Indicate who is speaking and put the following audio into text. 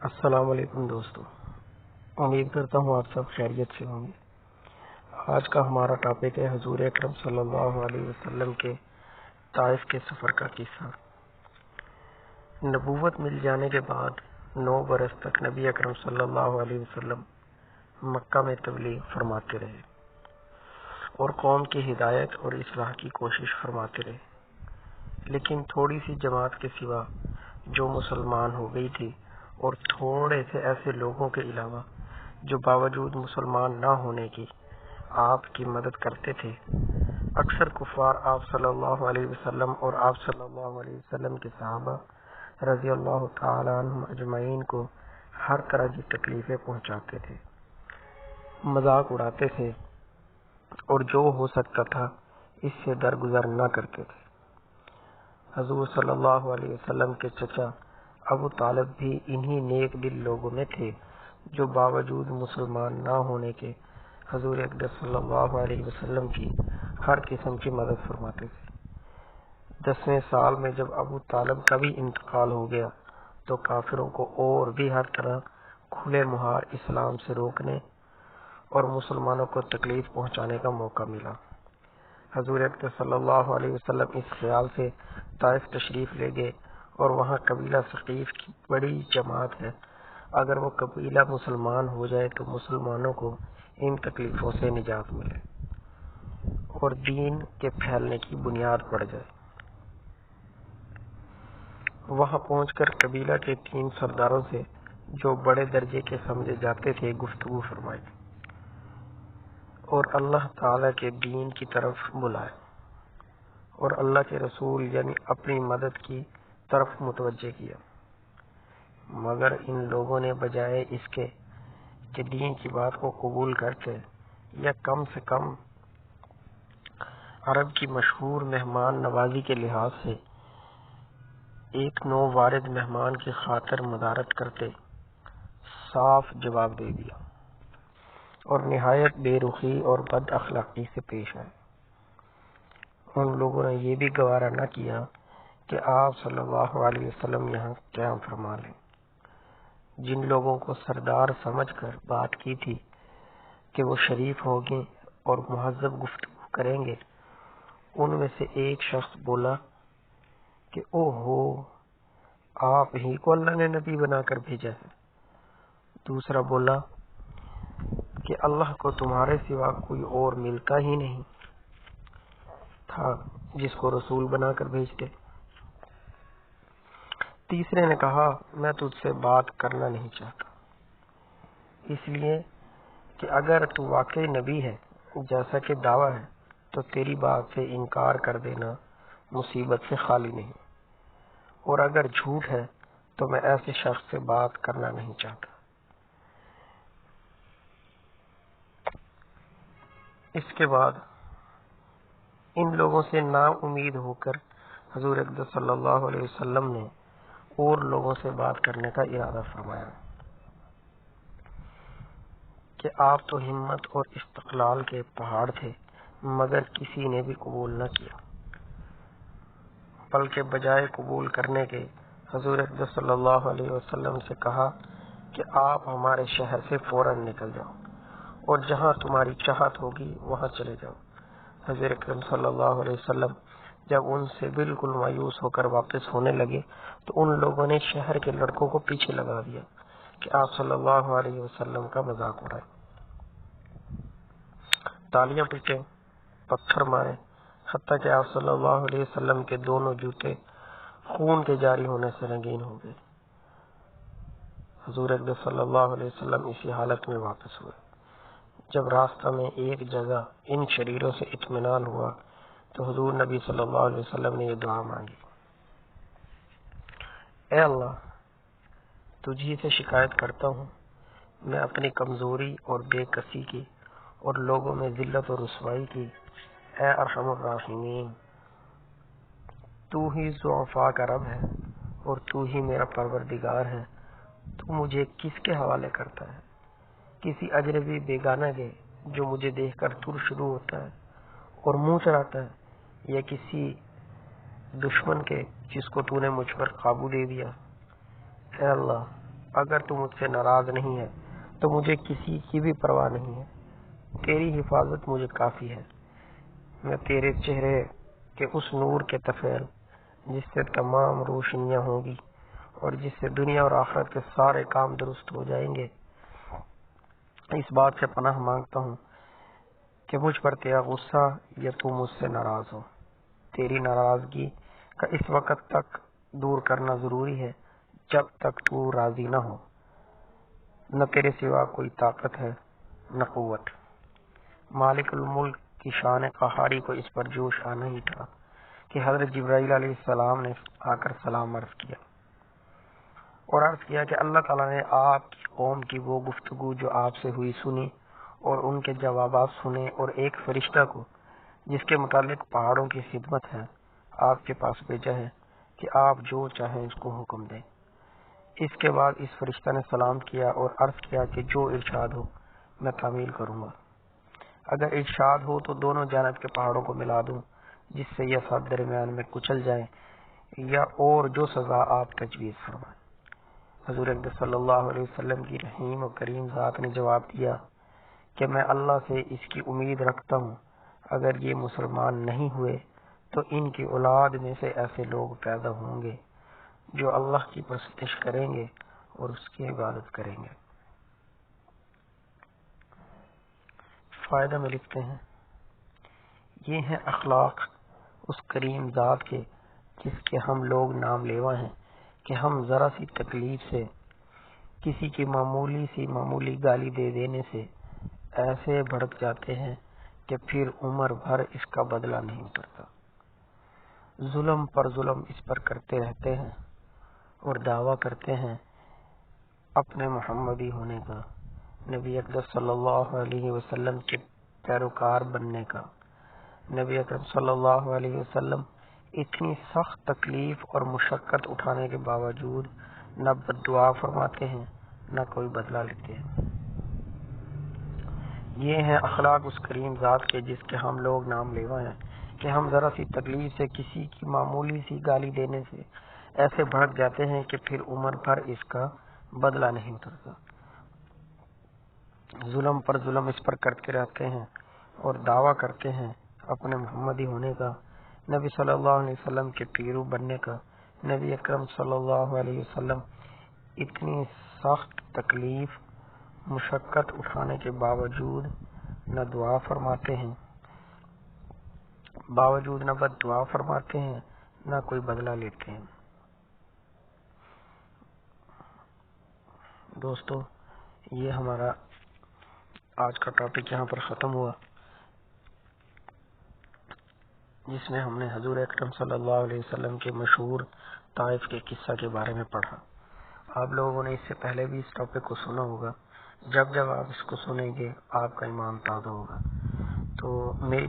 Speaker 1: السلام علیکم دوستو، امید کرتا ہوں آپ سب خیریت سے ہوں گے۔ آج کا ہمارا ٹاپک ہے حضور اکرم صلی اللہ علیہ وسلم کے طائف کے سفر کا قصہ۔ نبوت مل جانے کے بعد 9 برس تک نبی اکرم صلی اللہ علیہ وسلم مکہ میں تبلیغ فرماتے رہے اور قوم کی ہدایت اور اصلاح کی کوشش فرماتے رہے، لیکن تھوڑی سی جماعت کے سوا جو مسلمان ہو گئی تھی اور تھوڑے سے ایسے لوگوں کے علاوہ جو باوجود مسلمان نہ ہونے کی آپ کی مدد کرتے تھے، اکثر کفار آپ صلی اللہ علیہ وسلم اور آپ صلی اللہ علیہ وسلم کے صحابہ رضی اللہ تعالی عنہم اجمعین کو ہر طرح کی تکلیفیں پہنچاتے تھے، مذاق اڑاتے تھے اور جو ہو سکتا تھا اس سے درگزر نہ کرتے تھے۔ حضور صلی اللہ علیہ وسلم کے چچا ابو طالب بھی انہی نیک دل لوگوں میں تھے جو باوجود مسلمان نہ ہونے کے حضور اقدس صلی اللہ علیہ وسلم کی ہر قسم کی مدد فرماتے تھے۔ 10ویں سال میں جب ابو طالب کا بھی انتقال ہو گیا تو کافروں کو اور بھی ہر طرح کھلے مہار اسلام سے روکنے اور مسلمانوں کو تکلیف پہنچانے کا موقع ملا۔ حضور اقدس صلی اللہ علیہ وسلم اس خیال سے طائف تشریف لے گئے اور وہاں قبیلہ ثقیف کی بڑی جماعت ہے، اگر وہ قبیلہ مسلمان ہو جائے تو مسلمانوں کو ان تکلیفوں سے نجات ملے اور دین کے پھیلنے کی بنیاد پڑ جائے۔ وہاں پہنچ کر قبیلہ کے 3 سرداروں سے جو بڑے درجے کے سمجھے جاتے تھے گفتگو فرمائی اور اللہ تعالی کے دین کی طرف بلائے اور اللہ کے رسول یعنی اپنی مدد کی طرف متوجہ کیا، مگر ان لوگوں نے بجائے اس کے کہ دین کی بات کو قبول کرتے یا کم سے کم عرب کی مشہور مہمان نوازی کے لحاظ سے ایک نو وارد مہمان کی خاطر مدارت کرتے، صاف جواب دے دیا اور نہایت بے رخی اور بد اخلاقی سے پیش آئے۔ ان لوگوں نے یہ بھی گوارا نہ کیا کہ آپ صلی اللہ علیہ وسلم یہاں قیام فرما لیں۔ جن لوگوں کو سردار سمجھ کر بات کی تھی کہ وہ شریف ہوں گے اور مہذب گفتگو کریں گے، ان میں سے ایک شخص بولا کہ او ہو، آپ ہی کو اللہ نے نبی بنا کر بھیجا ہے۔ دوسرا بولا کہ اللہ کو تمہارے سوا کوئی اور ملتا ہی نہیں تھا جس کو رسول بنا کر بھیجتے۔ تیسرے نے کہا میں تجھ سے بات کرنا نہیں چاہتا، اس لیے کہ اگر تو واقعی نبی ہے جیسا کہ دعویٰ ہے تو تیری بات سے انکار کر دینا مصیبت سے خالی نہیں، اور اگر جھوٹ ہے تو میں ایسے شخص سے بات کرنا نہیں چاہتا۔ اس کے بعد ان لوگوں سے نا امید ہو کر حضور اقدس صلی اللہ علیہ وسلم نے اور لوگوں سے بات کرنے کا ارادہ فرمایا کہ آپ تو ہمت اور استقلال کے پہاڑ تھے، مگر کسی نے بھی قبول نہ کیا، بلکہ بجائے قبول کرنے کے حضور اقدس صلی اللہ علیہ وسلم سے کہا کہ آپ ہمارے شہر سے فوراً نکل جاؤ اور جہاں تمہاری چاہت ہوگی وہاں چلے جاؤ۔ حضور اکرم صلی اللہ علیہ وسلم جب ان سے بالکل مایوس ہو کر واپس ہونے لگے تو ان لوگوں نے شہر کے لڑکوں کو پیچھے لگا دیا کہ آپ صلی اللہ علیہ وسلم کا مذاق اڑائے، تالیاں پیٹیں، پتھر مارے، حتیٰ کہ آپ صلی اللہ علیہ وسلم کے دونوں جوتے خون کے جاری ہونے سے رنگین ہو گئے۔ حضور اقدس صلی اللہ علیہ وسلم اسی حالت میں واپس ہوئے۔ جب راستہ میں ایک جگہ ان شریروں سے اطمینان ہوا تو حضور نبی صلی اللہ علیہ وسلم نے یہ دعا مانگی، اے اللہ، تجھی سے شکایت کرتا ہوں، میں اپنی کمزوری اور بے کسی کی اور لوگوں میں ذلت و رسوائی کی، اے ارحم الراحمین، تو ہی ضعفاء کا رب ہے اور تو ہی میرا پروردگار ہے، تو مجھے کس کے حوالے کرتا ہے؟ کسی اجنبی بیگانہ کے جو مجھے دیکھ کر تر شروع ہوتا ہے اور منہ چڑھاتا ہے، یا کسی دشمن کے جس کو تو نے مجھ پر قابو دے دیا؟ اے اللہ، اگر تو مجھ سے ناراض نہیں ہے تو مجھے کسی کی بھی پرواہ نہیں ہے، تیری حفاظت مجھے کافی ہے۔ میں تیرے چہرے کے اس نور کے طفیل جس سے تمام روشنیاں ہوں گی اور جس سے دنیا اور آخرت کے سارے کام درست ہو جائیں گے، اس بات سے پناہ مانگتا ہوں کہ مجھ پر تیرا غصہ یا تو مجھ سے ناراض ہو۔ تیری ناراضگی کا اس وقت تک دور کرنا ضروری ہے جب تک تو راضی نہ ہو۔ نہ تیرے سوا کوئی طاقت ہے نہ قوت۔ مالک الملک کی شان قہاری کو اس پر جوش آنا ہی تھا کہ حضرت جبرائیل علیہ السلام نے آ کر سلام عرض کیا اور عرض کیا کہ اللہ تعالیٰ نے آپ کی قوم کی وہ گفتگو جو آپ سے ہوئی سنی اور ان کے جوابات سنے، اور ایک فرشتہ کو جس کے متعلق پہاڑوں کی خدمت ہے آپ کے پاس بھیجا ہے کہ آپ جو چاہیں اس کو حکم دیں۔ اس کے بعد اس فرشتہ نے سلام کیا اور عرض کیا کہ جو ارشاد ہو میں تعمیل کروں گا۔ اگر ارشاد ہو تو دونوں جانب کے پہاڑوں کو ملا دوں جس سے یہ سب درمیان میں کچل جائیں، یا اور جو سزا آپ تجویز فرمائیں۔ حضور اقدس صلی اللہ علیہ وسلم کی رحیم و کریم ذات نے جواب دیا کہ میں اللہ سے اس کی امید رکھتا ہوں اگر یہ مسلمان نہیں ہوئے تو ان کی اولاد میں سے ایسے لوگ پیدا ہوں گے جو اللہ کی پرستش کریں گے اور اس کی عبادت کریں گے۔ فائدہ میں لکھتے ہیں، یہ ہیں اخلاق اس کریم ذات کے جس کے ہم لوگ نام لیوا ہیں کہ ہم ذرا سی تکلیف سے، کسی کی معمولی گالی دے دینے سے ایسے بھڑک جاتے ہیں کہ پھر عمر بھر اس کا بدلہ نہیں اترتا۔ ظلم پر ظلم اس پر کرتے رہتے ہیں اور دعویٰ کرتے ہیں اپنے محمدی ہونے کا، نبی اقدس صلی اللہ علیہ وسلم کے پیروکار بننے کا۔ نبی اکرم صلی اللہ علیہ وسلم اتنی سخت تکلیف اور مشقت اٹھانے کے باوجود نہ بد دعا فرماتے ہیں نہ کوئی بدلہ لیتے ہیں۔ یہ ہیں اخلاق اس کریم ذات کے جس کے ہم لوگ نام لیوا ہیں کہ ہم ذرا سی تکلیف سے، کسی کی معمولی سی گالی دینے سے ایسے بھڑک جاتے ہیں کہ پھر عمر بھر اس کا بدلہ نہیں اترتا۔ ظلم پر ظلم اس پر کرتے رہتے ہیں اور دعویٰ کرتے ہیں اپنے محمدی ہونے کا، نبی صلی اللہ علیہ وسلم کے پیرو بننے کا۔ نبی اکرم صلی اللہ علیہ وسلم اتنی سخت تکلیف، مشقت اٹھانے کے باوجود نہ دعا فرماتے ہیں، نہ بد دعا فرماتے ہیں، نہ کوئی بدلہ لیتے ہیں۔ دوستو، یہ ہمارا آج کا ٹاپک یہاں پر ختم ہوا، جس میں ہم نے حضور اکرم صلی اللہ علیہ وسلم کے مشہور طائف کے قصہ کے بارے میں پڑھا۔ آپ لوگوں نے اس سے پہلے بھی اس ٹاپک کو سنا ہوگا۔ جب آپ اس کو سنیں گے آپ کا ایمان تازہ ہوگا۔ تو میری